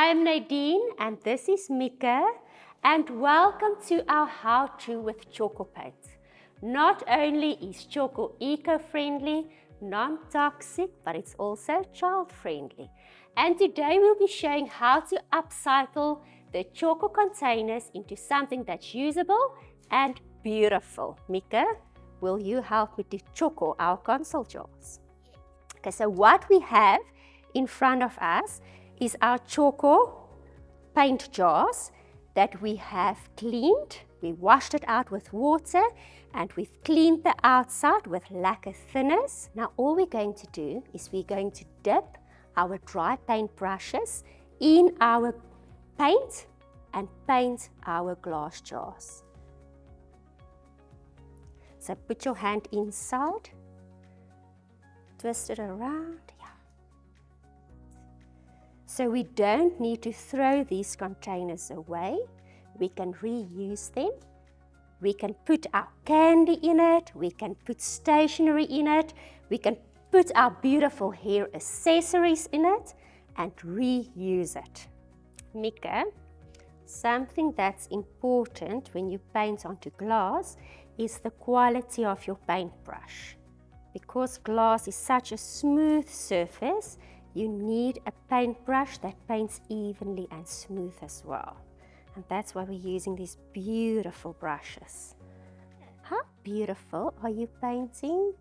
I'm Nadine and this is Mika, and welcome to our how-to with Tjhoko Paint. Not only is Tjhoko eco-friendly, non-toxic, but it's also child-friendly. And today we'll be showing how to upcycle the Tjhoko containers into something that's usable and beautiful. Mika, will you help me to Tjhoko our console jars? Okay, so what we have in front of us is our Tjhoko paint jars that we have cleaned. We washed it out with water and we've cleaned the outside with lacquer thinners. Now all we're going to do is we're going to dip our dry paint brushes in our paint and paint our glass jars. So put your hand inside, twist it around. So we don't need to throw these containers away. We can reuse them. We can put our candy in it. We can put stationery in it. We can put our beautiful hair accessories in it and reuse it. Mika, something that's important when you paint onto glass is the quality of your paintbrush. Because glass is such a smooth surface, you need a paintbrush that paints evenly and smooth as well. And that's why we're using these beautiful brushes. How beautiful are you painting?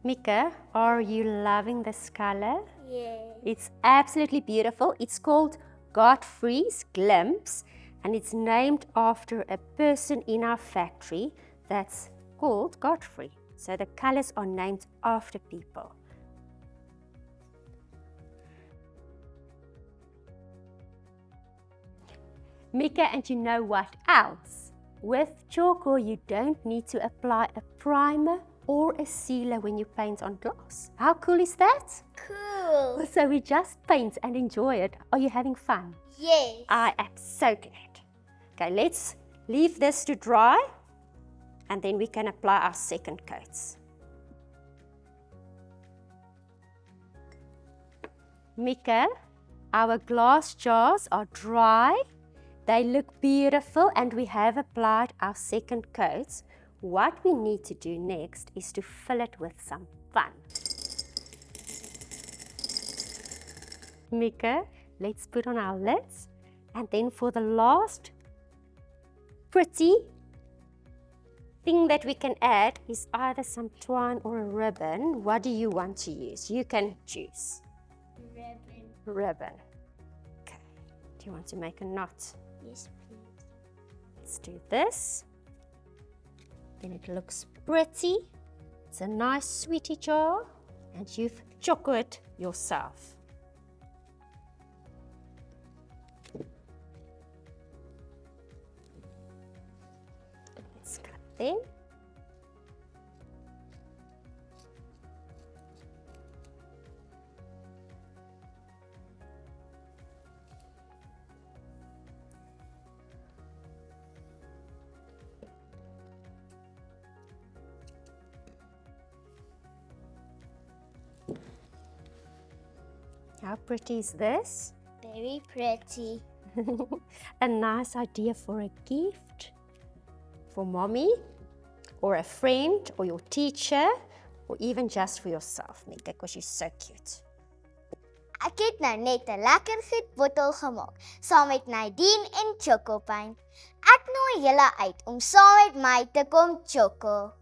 Mika, are you loving this color? Yeah. It's absolutely beautiful. It's called Godfrey's Glimpse, and it's named after a person in our factory that's called Godfrey. So the colors are named after people. Mika, and you know what else? With Tjhoko, you don't need to apply a primer or a sealer when you paint on glass. How cool is that? Cool. So we just paint and enjoy it. Are you having fun? Yes. I am so glad. Okay, let's leave this to dry and then we can apply our second coats. Mika, our glass jars are dry. They look beautiful and we have applied our second coats. What we need to do next is to fill it with some fun. Mika, let's put on our lids, and then for the last pretty thing that we can add is either some twine or a ribbon. What do you want to use? You can choose. Ribbon. Okay. Do you want to make a knot? Yes, please. Let's do this. Then it looks pretty. It's a nice sweetie jar and you've Tjhoko it yourself. Let's cut them. How pretty is this? Very pretty. A nice idea for a gift for mommy or a friend or your teacher or even just for yourself, Mika, because you're so cute. Ek het nou net 'n lekker gietbottel gemaak saam met Nadine en Tjhoko Paint. Ek nooi julle uit om saam met my te kom Tjhoko.